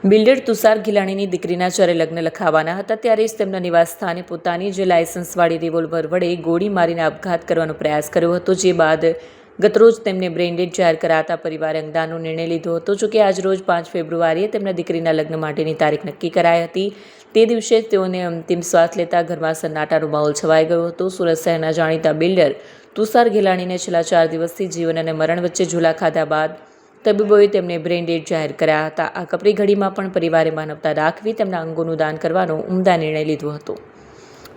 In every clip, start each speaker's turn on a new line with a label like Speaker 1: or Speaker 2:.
Speaker 1: Builder Tushar ગિલાણીની દીકરીના જ્યારે લગ્ન લખાવાના હતા ત્યારે જ તેમના નિવાસસ્થાને પોતાની જે લાયસન્સવાળી રિવોલ્વર વડે ગોળી મારીને આપઘાત કરવાનો પ્રયાસ કર્યો હતો, જે બાદ ગતરોજ તેમને બ્રેઇનડેડ જાહેર કરાતા પરિવારે અંગદાનનો નિર્ણય લીધો હતો. જોકે આજરોજ 5 ફેબ્રુઆરીએ તેમના દીકરીના લગ્ન માટેની તારીખ નક્કી કરાઈ હતી. તે દિવસે તેઓને અંતિમ શ્વાસ લેતા ઘરમાં સન્નાટાનો માહોલ છવાઈ ગયો હતો. સુરત શહેરના જાણીતા બિલ્ડર તુષાર ગિલાણીને છેલ્લા 4 દિવસથી જીવન અને મરણ વચ્ચે ઝૂલા ખાધા બાદ તબીબોએ તેમને બ્રેઇનડેડ જાહેર કર્યા હતા. આ કપરી ઘડીમાં પણ પરિવારે માનવતા દાખવી તેમના અંગોનું દાન કરવાનો ઉમદા નિર્ણય લીધો હતો,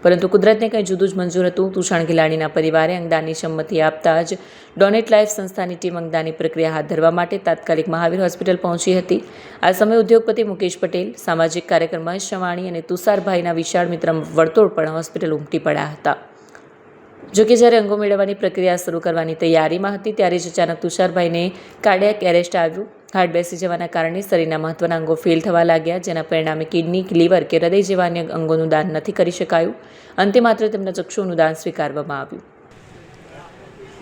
Speaker 1: પરંતુ કુદરતને કંઈ જુદું જ મંજૂર હતું. તુષાર ગિલાણીના પરિવારે અંગદાનની સંમતિ આપતા જ ડોનેટ લાઈફ સંસ્થાની ટીમ અંગદાનની પ્રક્રિયા હાથ ધરવા માટે તાત્કાલિક મહાવીર હોસ્પિટલ પહોંચી હતી. આ સમયે ઉદ્યોગપતિ મુકેશ પટેલ, સામાજિક કાર્યકર મહેશ ચવાણી અને તુષારભાઈના વિશાળ મિત્ર વર્તુળ પણ હોસ્પિટલ ઉમટી પડ્યા હતા. જોકે જ્યારે અંગો મેળવવાની પ્રક્રિયા શરૂ કરવાની તૈયારીમાં હતી ત્યારે જ અચાનક તુષારભાઈને કાર્ડિયાક એરેસ્ટ આવ્યું. હાર્ટ બેસી જવાના કારણે શરીરના મહત્વના અંગો ફેલ થવા લાગ્યા, જેના પરિણામે કિડની, લીવર કે હૃદય જેવા અન્ય અંગોનું દાન નથી કરી શકાયું. અંતે માત્ર તેમના ચક્ષુઓનું દાન સ્વીકારવામાં આવ્યું.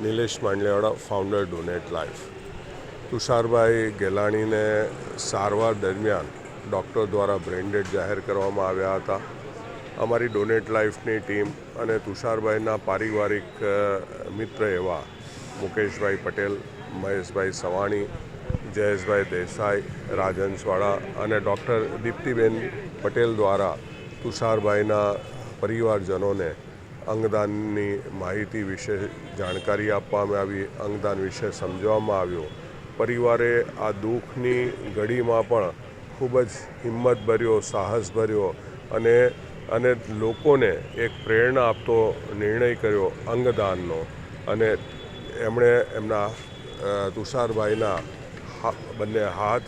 Speaker 2: Nilesh Mandlewada, founder donate life. Tusharbhai ગેલાણીને સારવાર દરમિયાન ડૉક્ટર દ્વારા બ્રેઇનડેડ જાહેર કરવામાં આવ્યા હતા. અમારી ડોનેટ લાઈફની ટીમ અને તુષારભાઈના પારિવારિક મિત્ર એવા મુકેશભાઈ પટેલ, મહેશભાઈ સવાણી, જયેશભાઈ દેસાઈ, રાજહંસવાડા અને ડૉક્ટર દીપ્તિબેન પટેલ દ્વારા તુષારભાઈના પરિવારજનોને અંગદાનની માહિતી વિશે જાણકારી આપવામાં આવી, અંગદાન વિશે સમજાવવામાં આવ્યું. પરિવારે આ દુઃખની ઘડીમાં પણ ખૂબ જ હિંમતભર્યો, સાહસભર્યો અને લોકોને એક પ્રેરણા આપતો નિર્ણય કર્યો અંગદાનનો, અને એમણે એમના તુષારભાઈના બંને હાથ,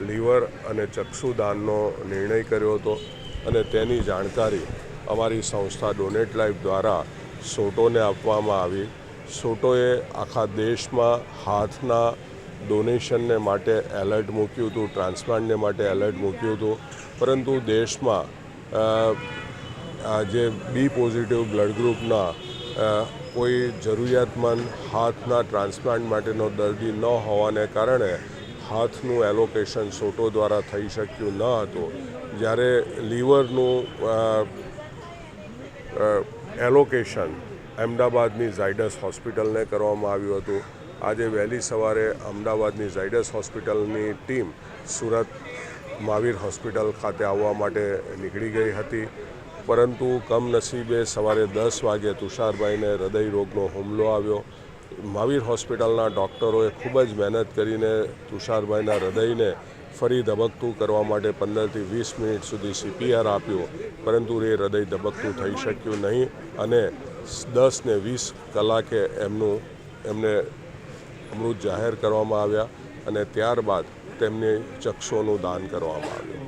Speaker 2: લીવર અને ચક્ષુદાનનો નિર્ણય કર્યો હતો. અને તેની જાણકારી અમારી સંસ્થા ડોનેટ લાઈફ દ્વારા સોટોને આપવામાં આવી. સોટોએ આખા દેશમાં હાથના ડોનેશનને માટે એલર્ટ મૂક્યું હતું, ટ્રાન્સપ્લાન્ટને માટે એલર્ટ મૂક્યું હતું, પરંતુ દેશમાં જે બી પોઝિટિવ બ્લડ ગ્રુપના કોઈ જરૂરિયાતમંદ હાથના ટ્રાન્સપ્લાન્ટ માટેનો દર્દી ન હોવાને કારણે હાથનું એલોકેશન સોટો દ્વારા થઈ શક્યું ન હતું. જ્યારે લીવરનું એલોકેશન અમદાવાદની ઝાયડસ હોસ્પિટલને કરવામાં આવ્યું હતું. આજે વહેલી સવારે અમદાવાદની ઝાયડસ હોસ્પિટલની ટીમ સુરત મહાવીર હોસ્પિટલ ખાતે આવવા માટે નીકળી ગઈ હતી, પરંતુ કમનસીબે સવારે 10 વાગે તુષારભાઈને હૃદય રોગનો હુમલો આવ્યો. મહાવીર હોસ્પિટલના ડૉક્ટરોએ ખૂબ જ મહેનત કરીને તુષારભાઈના હૃદયને ફરી ધબકતું કરવા માટે 15 થી 20 મિનિટ સુધી CPR આપ્યું, પરંતુ એ હૃદય ધબકતું થઈ શક્યું નહીં અને 10 ને 20 કલાકે એમને અમૃત જાહેર કરવામાં આવ્યા અને ત્યારબાદ તેમને ચક્ષુઓનું દાન કરવામાં આવ્યું.